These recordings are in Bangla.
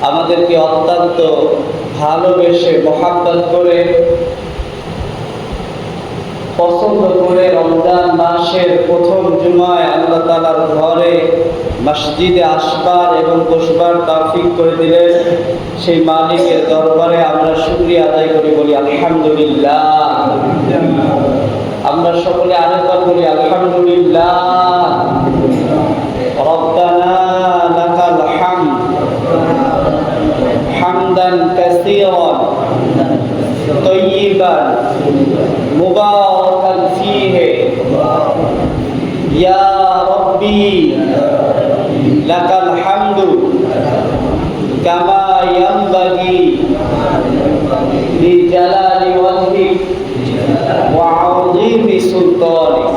আমাদেরকে অত্যন্ত ভালোবেসে মহাব্বত করে পছন্দ করে রমজান মাসের প্রথম জুমায় আল্লাহ তাআলার ঘরে মসজিদে আসবার এবং বসবার তৌফিক করে দিলেন। সেই মালিকের দরবারে আমরা শুকরিয়া আদায় করি, বলি আলহামদুলিল্লাহ। আমরা সকলে আরেকবার বলি আলহামদুলিল্লাহ। রব্বানা লাকাল হামদ হামদান কাসীরান তাইয়িবান মুবারাকান ফীহি ইয়া রাব্বি লাকাল হামদু কামা ইয়ানবাগি লিজালালি ওয়াজহিক ওয়া আযীমি সুলতানিক।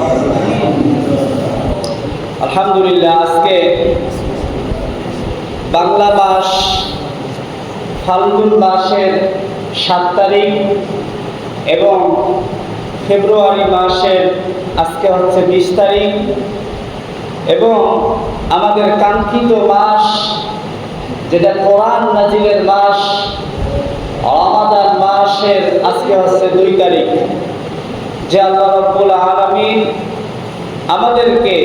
আলহামদুলিল্লাহ, আজকে বাংলা মাস ফাল্গুন মাসের 7 তারিখ এবং ফেব্রুয়ারি মাসের আজকে হচ্ছে 20 তারিখ এবং আমাদের কাঙ্ক্ষিত মাস যেটা কোরআন নাজিলের মাস রমাদান মাসের আজকে হচ্ছে 2 তারিখ, যে আল্লাহ রাব্বুল আলামিন আমাদেরকে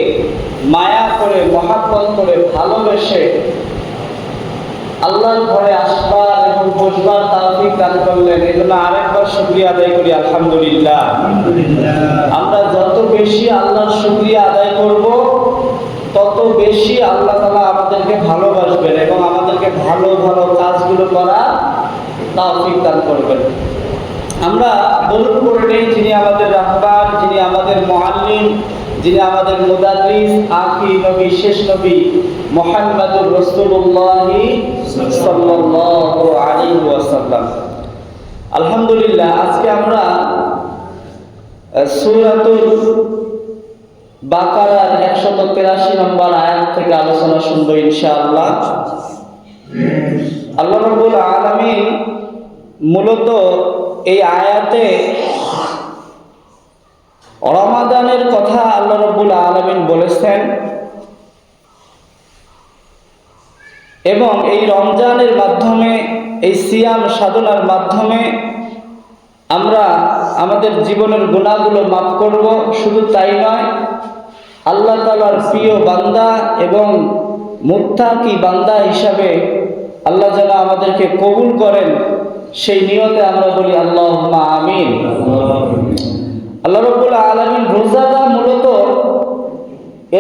মায়া করে মহাব্বত করে ভালোবেসে আল্লাহর ঘরে আসবার এবং বসবার তৌফিক দান করলেন। এই জন্য আরেকবার শুকরিয়া আদায় করি আলহামদুলিল্লাহ। আমরা যত বেশি আল্লাহর শুকরিয়া আদায় করব তত বেশি আল্লাহ তাআলা আমাদেরকে ভালোবাসবেন এবং আমাদেরকে ভালো ভালো কাজগুলো করার তৌফিক দান করবেন। আমরা বলুন করে নেই, যিনি আমাদের রাহবার, যিনি আমাদের মুআল্লিম, যিনি আমাদের মুদাররিস, আখি নবী, শেষ নবী মুহাম্মদুর রাসূলুল্লাহ সাল্লাল্লাহু আলাইহি ওয়াসাল্লাম। আলহামদুলিল্লাহ, আজকে আমরা সূরাতুল বাকারার 183 নম্বর আয়াত থেকে আলোচনা শুনবো ইনশাআল্লাহ। আল্লাহ রাব্বুল আলামিন মূলত এই আয়াতে রমাদানের কথা আল্লাহ রাব্বুল আলামিন বলেছেন এবং এই রমজানের মাধ্যমে, এই সিয়াম সাধনার মাধ্যমে আমরা আমাদের জীবনের গুনাহগুলো মাফ করব। শুধু তাই নয়, আল্লাহ তাআলার প্রিয় বান্দা এবং মুত্তাকি বান্দা হিসাবে আল্লাহ যেন আমাদেরকে কবুল করেন, সেই নিয়তে আমরা বলি আল্লাহুম্মা আমিন। আল্লাহ রাব্বুল আলামিন রোজাটা মূলত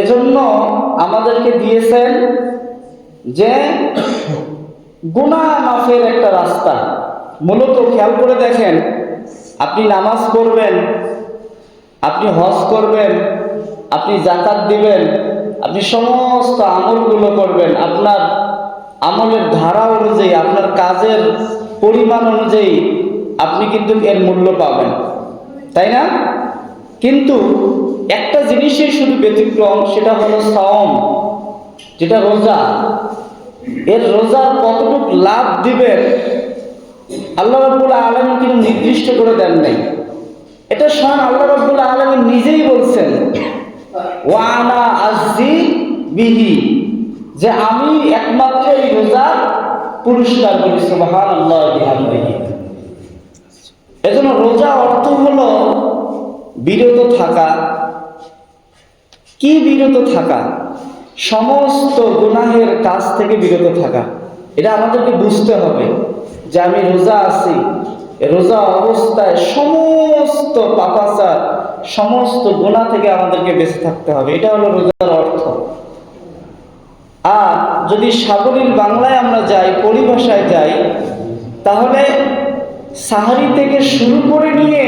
এজন্য আমাদেরকে দিয়েছেন যে গুনাহ মাফের একটা রাস্তা। মূলত খেয়াল করে দেখেন, আপনি নামাজ পড়বেন, আপনি হজ করবেন, আপনি যাকাত দিবেন, আপনি সমস্ত আমলগুলো করবেন, আপনার আমলের ধারা অনুযায়ী, আপনার কাজের পরিমাণ অনুযায়ী আপনি কিন্তু এর মূল্য পাবেন, তাই না? কিন্তু একটা জিনিসের শুধু ব্যতিক্রম, সেটা হলো সাওম, যেটা রোজা। এর রোজার কতটুকু লাভ দিবেন আল্লাহ রাব্বুল আলামিন কিন্তু নির্দিষ্ট করে দেন নাই। এটা স্বয়ং আল্লাহ রাব্বুল আলামিন নিজেই বলছেন, ওয়া আনা আযজি বিহি, যে আমি একমাত্র এই রোজার পুরস্কার করি। সুবহানাল্লাহ ওয়া বিহামদিহি। এজন্য রোজা অর্থ হলো বিরত থাকা। কি বিরত থাকা? সমস্ত গুনাহের কাজ থেকে বিরত থাকা। এটা আমাদেরকে বুঝতে হবে যে আমি রোজা আছি, রোজা অবস্থায় সমস্ত পাপাচার, সমস্ত গুনাহ থেকে আমাদেরকে বেঁচে থাকতে হবে। এটা হলো রোজার অর্থ। আর যদি সাবলীল বাংলায় আমরা যাই, পরিভাষায় যাই, তাহলে সাহারি থেকে শুরু করে নিয়ে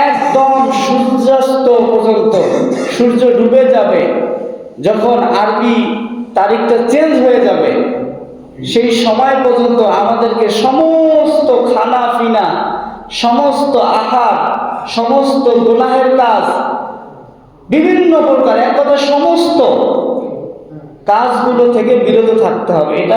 একদম সূর্যাস্ত পর্যন্ত, সূর্য ডুবে যাবে, যখন আরবি তারিখটা চেঞ্জ হয়ে যাবে, সেই সময় পর্যন্ত আমাদেরকে সমস্ত খানা পিনা, সমস্ত আহার, সমস্ত গুনাহের কাজ, বিভিন্ন প্রকার, এক কথা সমস্ত কাজগুলো থেকে বিরত থাকতে হবে। এটা